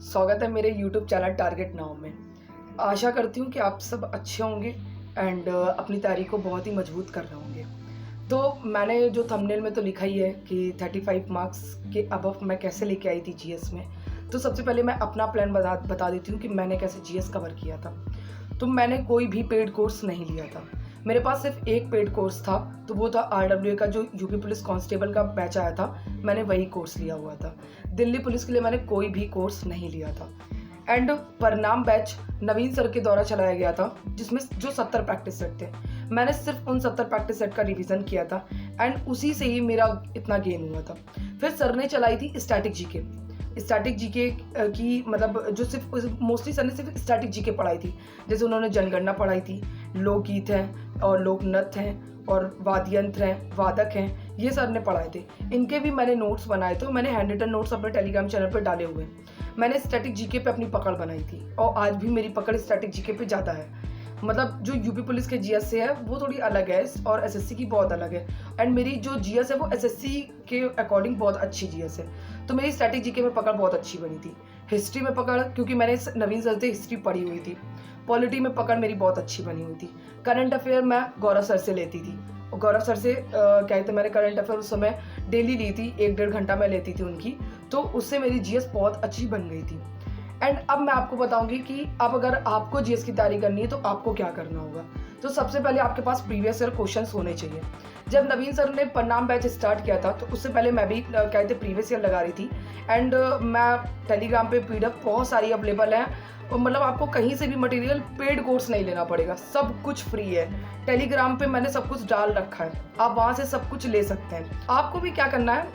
स्वागत है मेरे यूट्यूब चैनल टारगेट नाउ में। आशा करती हूँ कि आप सब अच्छे होंगे एंड अपनी तैयारी को बहुत ही मजबूत कर रहे होंगे। तो मैंने जो थंबनेल में तो लिखा ही है कि 35 मार्क्स के अबव मैं कैसे लेके आई थी जीएस में। तो सबसे पहले मैं अपना प्लान बता देती हूँ कि मैंने कैसे जीएस कवर किया था। तो मैंने कोई भी पेड कोर्स नहीं लिया था। मेरे पास सिर्फ एक पेड कोर्स था, तो वो था आरडब्ल्यूए का जो यूपी पुलिस कांस्टेबल का बैच आया था, मैंने वही कोर्स लिया हुआ था। दिल्ली पुलिस के लिए मैंने कोई भी कोर्स नहीं लिया था। एंड परिणाम बैच नवीन सर के द्वारा चलाया गया था, जिसमें जो 70 प्रैक्टिस सेट थे, मैंने सिर्फ उन 70 प्रैक्टिस सेट का रिवीजन किया था एंड उसी से ही मेरा इतना गेन हुआ था। फिर सर ने चलाई थी स्टैटिक जीके की, मतलब जो सिर्फ मोस्टली सर ने सिर्फ स्टैटिक जीके पढ़ाई थी। जैसे उन्होंने जनगणना पढ़ाई थी, लोकगीत हैं और लोक नृत्य हैं और वाद्य यंत्र हैं, वादक हैं, ये सर ने पढ़ाए थे। इनके भी मैंने नोट्स बनाए थे, मैंने हैंड रिटन नोट्स अपने टेलीग्राम चैनल पर डाले हुए हैं। मैंने स्टैटिक जीके पे अपनी पकड़ बनाई थी और आज भी मेरी पकड़ स्टैटिक जीके पे ज़्यादा है। मतलब जो यूपी पुलिस के जीएस से है वो थोड़ी अलग है और एसएससी की बहुत अलग है। एंड मेरी जो जीएस है वो एसएससी के अकॉर्डिंग बहुत अच्छी जीएस है। तो मेरी स्टैटिक जीके में पकड़ बहुत अच्छी बनी थी। हिस्ट्री में पकड़, क्योंकि मैंने नवीन सर से हिस्ट्री पढ़ी हुई थी। पॉलिटी में पकड़ मेरी बहुत अच्छी बनी हुई थी। करंट अफेयर मैं गौरव सर से लेती थी और गौरव सर से कहते मैंने करंट अफेयर उस समय डेली ली थी, 1-1.5 घंटा मैं लेती थी उनकी, तो उससे मेरी जीएस बहुत अच्छी बन गई थी। एंड अब मैं आपको बताऊंगी कि अब अगर आपको जीएस की तैयारी करनी है तो आपको क्या करना होगा। तो सबसे पहले आपके पास प्रीवियस ईयर क्वेश्चंस होने चाहिए। जब नवीन सर ने परिणाम बैच स्टार्ट किया था तो उससे पहले मैं भी कहते प्रीवियस ईयर लगा रही थी। एंड मैं टेलीग्राम पे पीडीएफ बहुत सारी अवेलेबल है, मतलब आपको कहीं से भी मटेरियल पेड कोर्स नहीं लेना पड़ेगा, सब कुछ फ्री है। टेलीग्राम पे मैंने सब कुछ डाल रखा है, आप वहाँ से सब कुछ ले सकते हैं। आपको भी क्या करना है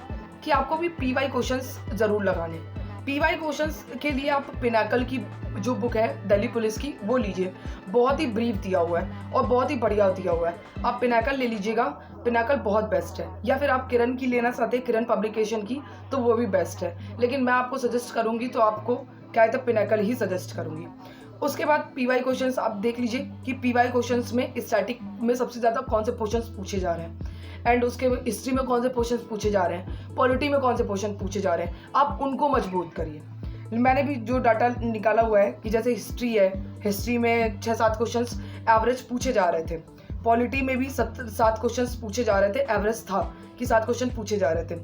कि आपको भी पीवाई क्वेश्चंस जरूर लगाने। पीवाई क्वेश्चंस के लिए आप पिनाकल की जो बुक है दिल्ली पुलिस की वो लीजिए, बहुत ही ब्रीफ दिया हुआ है और बहुत ही बढ़िया दिया हुआ है। आप पिनाकल ले लीजिएगा, पिनाकल बहुत बेस्ट है। या फिर आप किरण की लेना चाहते हैं, किरण पब्लिकेशन की, तो वो भी बेस्ट है। लेकिन मैं आपको सजेस्ट करूंगी तो आपको क्या है, तो पिनाकल ही सजेस्ट करूंगी। उसके बाद पीवाई क्वेश्चंस आप देख लीजिए कि पीवाई क्वेश्चंस में स्टैटिक में सबसे ज़्यादा कौन से क्वेश्चंस पूछे जा रहे हैं, एंड उसके हिस्ट्री में कौन से क्वेश्चंस पूछे जा रहे हैं, पॉलिटी में कौन से क्वेश्चन पूछे जा रहे हैं, आप उनको मजबूत करिए। मैंने भी जो डाटा निकाला हुआ है कि जैसे हिस्ट्री है, हिस्ट्री में 6-7 क्वेश्चंस एवरेज पूछे जा रहे थे, पॉलिटी में भी 7 क्वेश्चंस पूछे जा रहे थे, एवरेज था कि 7 क्वेश्चन पूछे जा रहे थे,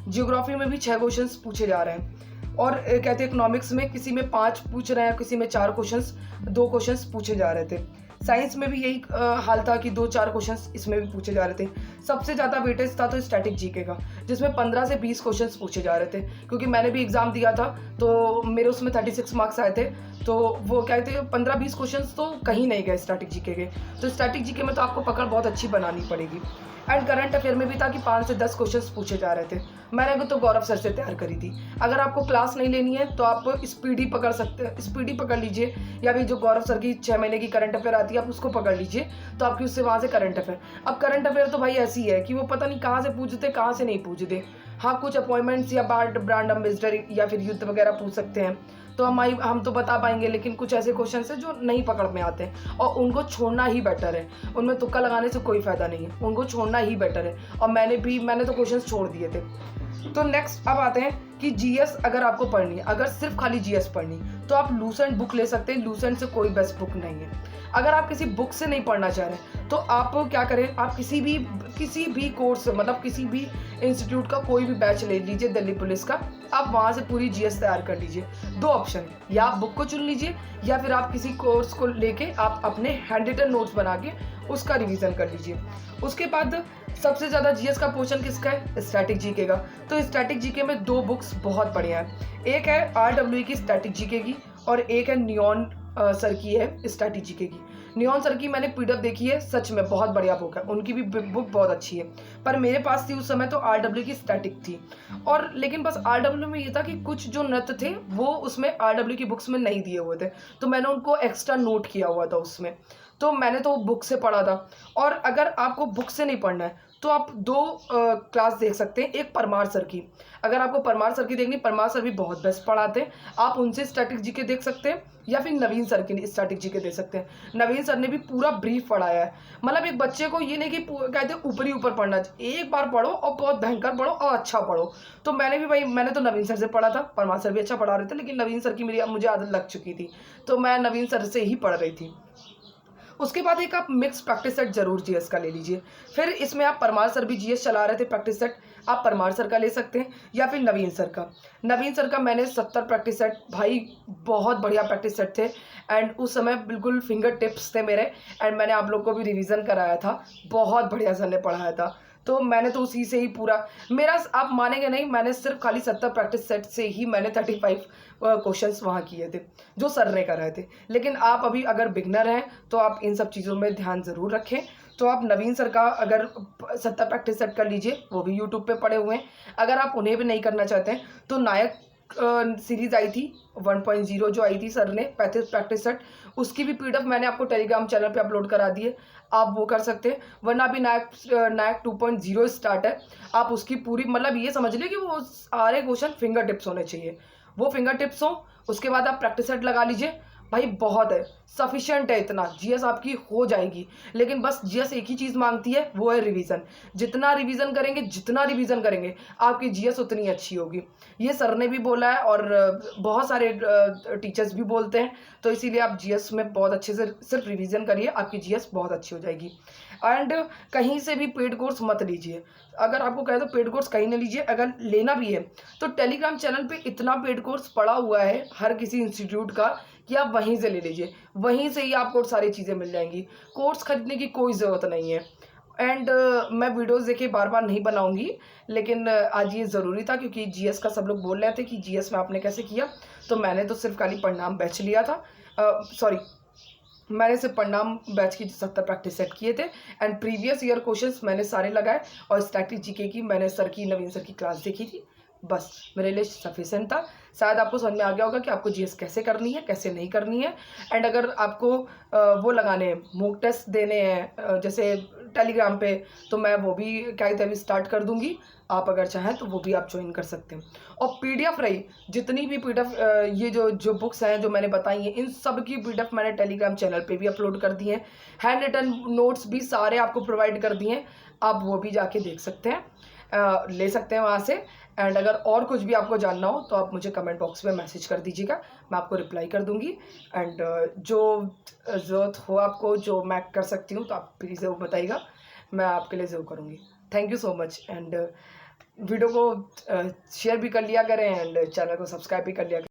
जियोग्राफी में भी 6 क्वेश्चंस पूछे जा रहे हैं, और कहते हैं इकोनॉमिक्स में किसी में 5 पूछ रहे हैं, किसी में 4 क्वेश्चंस, 2 क्वेश्चंस पूछे जा रहे थे। साइंस में भी यही हाल था कि 2-4 क्वेश्चंस इसमें भी पूछे जा रहे थे। सबसे ज़्यादा वेटेज था तो स्टैटिक जीके का, जिसमें 15 से 20 क्वेश्चंस पूछे जा रहे थे। क्योंकि मैंने भी एग्जाम दिया था तो मेरे उसमें 36 मार्क्स आए थे, तो वो कहते हैं 15-20 क्वेश्चंस तो कहीं नहीं गए स्टैटिक जीके के। तो स्टैटिक जीके में तो आपको पकड़ बहुत अच्छी बनानी पड़ेगी। एंड करंट अफेयर में भी था कि 5 से 10 क्वेश्चंस पूछे जा रहे थे। मैंने तो गौरव सर से तैयार करी थी। अगर आपको क्लास नहीं लेनी है तो आप स्पीडी पकड़ सकते हैं, स्पीडी पकड़ लीजिए, या भी जो गौरव सर की 6 महीने की करंट अफेयर आती है आप उसको पकड़ लीजिए, तो आपकी उससे वहाँ से करंट अफेयर। अब करंट अफेयर तो भाई ऐसी है कि वो पता नहीं कहाँ से पूछते कहाँ से नहीं पूछते। हाँ, कुछ अपॉइंटमेंट्स या ब्रांड एम्बेसडर या फिर युद्ध वगैरह पूछ सकते हैं, तो हम तो बता पाएंगे। लेकिन कुछ ऐसे क्वेश्चन है जो नहीं पकड़ में आते हैं और उनको छोड़ना ही बेटर है। उनमें तुक्का लगाने से कोई फायदा नहीं है, उनको छोड़ना ही बेटर है। और मैंने तो क्वेश्चन छोड़ दिए थे। तो नेक्स्ट अब आते हैं कि जीएस अगर आपको पढ़नी है, अगर सिर्फ खाली जीएस पढ़नी तो आप लूसेंट बुक ले सकते हैं। लूसेंट से कोई बेस्ट बुक नहीं है। अगर आप किसी बुक से नहीं पढ़ना चाह रहे तो आप क्या करें, आप किसी भी कोर्स, मतलब किसी भी इंस्टीट्यूट का कोई भी बैच ले लीजिए दिल्ली पुलिस का, आप वहाँ से पूरी जीएस तैयार कर लीजिए। 2 ऑप्शन, या आप बुक को चुन लीजिए या फिर आप किसी कोर्स को लेके आप अपने हैंड रिटन नोट्स बना के उसका रिवीजन कर लीजिए। उसके बाद सबसे ज़्यादा जीएस का पोर्शन किसका है, स्टैटिक जीके का। तो स्टैटिक जीके में 2 बुक्स बहुत बढ़िया है। एक है आरडब्ल्यूए की स्टैटिक जीके की और एक है नियॉन सर की है स्टैटिक जीके की। नियॉन सर की मैंने पीडीएफ देखी है, सच में बहुत बढ़िया बुक है, उनकी भी बुक बहुत अच्छी है। पर मेरे पास थी उस समय तो आरडब्ल्यू की स्टैटिक थी, और लेकिन बस आरडब्ल्यू में ये था कि कुछ जो नृत्य थे वो उसमें आरडब्ल्यू की बुक्स में नहीं दिए हुए थे, तो मैंने उनको एक्स्ट्रा नोट किया हुआ था उसमें, तो मैंने तो बुक से पढ़ा था। और अगर आपको बुक से नहीं पढ़ना है तो आप 2 क्लास देख सकते हैं। एक परमार सर की, अगर आपको परमार सर की देखनी, परमार सर भी बहुत बेस्ट पढ़ाते हैं, आप उनसे स्टैटिक जीके देख सकते हैं, या फिर नवीन सर की स्टैटिक जीके देख सकते हैं। नवीन सर ने भी पूरा ब्रीफ पढ़ाया है, मतलब एक बच्चे को ये नहीं कि कहते हैं ऊपर ही ऊपर पढ़ना चाहिए, एक बार पढ़ो और बहुत भयंकर पढ़ो और अच्छा पढ़ो। तो मैंने भी भाई, मैंने तो नवीन सर से पढ़ा था, परमार सर भी अच्छा पढ़ा रहे थे, लेकिन नवीन सर की मुझे आदत लग चुकी थी, तो मैं नवीन सर से ही पढ़ रही थी। उसके बाद एक आप मिक्स प्रैक्टिस सेट जरूर जीएस का ले लीजिए। फिर इसमें आप परमार सर भी जीएस चला रहे थे प्रैक्टिस सेट, आप परमार सर का ले सकते हैं, या फिर नवीन सर का। नवीन सर का मैंने 70 प्रैक्टिस सेट, भाई बहुत बढ़िया प्रैक्टिस सेट थे, एंड उस समय बिल्कुल फिंगर टिप्स थे मेरे, एंड मैंने आप लोग को भी रिवीजन कराया था, बहुत बढ़िया सर ने पढ़ाया था। तो मैंने तो उसी से ही पूरा मेरा, आप मानेंगे नहीं, मैंने सिर्फ खाली 70 प्रैक्टिस सेट से ही मैंने 35 क्वेश्चंस वहाँ किए थे जो सर ने कराए थे। लेकिन आप अभी अगर बिगनर हैं तो आप इन सब चीज़ों में ध्यान ज़रूर रखें। तो आप नवीन सर का अगर 70 प्रैक्टिस सेट कर लीजिए, वो भी यूट्यूब पे पड़े हुए हैं। अगर आप उन्हें भी नहीं करना चाहते हैं तो नायक सीरीज़ आई थी 1.0 जो आई थी सर ने 35 प्रैक्टिस सेट, उसकी भी पीडीएफ मैंने आपको टेलीग्राम चैनल पे अपलोड करा दी है, आप वो कर सकते हैं। वरना अभी नायक 2.0 स्टार्ट है, आप उसकी पूरी, मतलब ये समझ लीजिए कि वो सारे क्वेश्चन फिंगर टिप्स होने चाहिए, वो फिंगर टिप्स हो, उसके बाद आप प्रैक्टिस सेट लगा लीजिए। भाई बहुत है, सफिशिएंट है, इतना जीएस आपकी हो जाएगी। लेकिन बस जीएस एक ही चीज़ मांगती है, वो है रिवीजन। जितना रिवीजन करेंगे आपकी जीएस उतनी अच्छी होगी। ये सर ने भी बोला है और बहुत सारे टीचर्स भी बोलते हैं। तो इसीलिए आप जीएस में बहुत अच्छे से सिर्फ रिवीजन करिए, आपकी जीएस बहुत अच्छी हो जाएगी। एंड कहीं से भी पेड कोर्स मत लीजिए, अगर आपको कहे तो पेड कोर्स कहीं ना लीजिए। अगर लेना भी है तो टेलीग्राम चैनल पे इतना पेड कोर्स पड़ा हुआ है हर किसी इंस्टीट्यूट का कि आप वहीं से ले लीजिए, वहीं से ही आपको सारी चीज़ें मिल जाएंगी, कोर्स खरीदने की कोई ज़रूरत नहीं है। एंड मैं वीडियोस देखिए बार बार नहीं बनाऊंगी, लेकिन आज ये ज़रूरी था क्योंकि जीएस का सब लोग बोल रहे थे कि जीएस में आपने कैसे किया, तो मैंने तो सिर्फ खाली परिणाम बैच लिया था, सॉरी मैंने सिर्फ परिणाम बैच की 70 प्रैक्टिस सेट किए थे, एंड प्रीवियस ईयर क्वेश्चंस मैंने सारे लगाए, और स्टैटिक जीके की मैंने नवीन सर की क्लास देखी थी, बस मेरे लिए सफिशिएंट था। शायद आपको समझ में आ गया होगा कि आपको जीएस कैसे करनी है, कैसे नहीं करनी है। एंड अगर आपको वो लगाने हैं, मॉक टेस्ट देने हैं जैसे टेलीग्राम पे, तो मैं वो भी क्या कहते हैं अभी स्टार्ट कर दूंगी, आप अगर चाहें तो वो भी आप ज्वाइन कर सकते हैं। और पीडीएफ रही, जितनी भी पीडीएफ ये जो बुक्स हैं जो मैंने बताई हैं, इन सब की पीडीएफ मैंने टेलीग्राम चैनल पे भी अपलोड कर दी हैं, हैंड रिटन नोट्स भी सारे आपको प्रोवाइड कर दिए हैं, आप वो भी जाके देख सकते हैं, ले सकते हैं वहाँ से। एंड अगर और कुछ भी आपको जानना हो तो आप मुझे कमेंट बॉक्स में मैसेज कर दीजिएगा, मैं आपको रिप्लाई कर दूंगी। एंड जो ज़रूरत हो आपको, जो मैं कर सकती हूँ, तो आप प्लीज़ ज़रूर बताइएगा, मैं आपके लिए ज़रूर करूँगी। Thank you so much. And video को शेयर भी कर लिया करें, एंड चैनल को सब्सक्राइब भी कर लिया करें।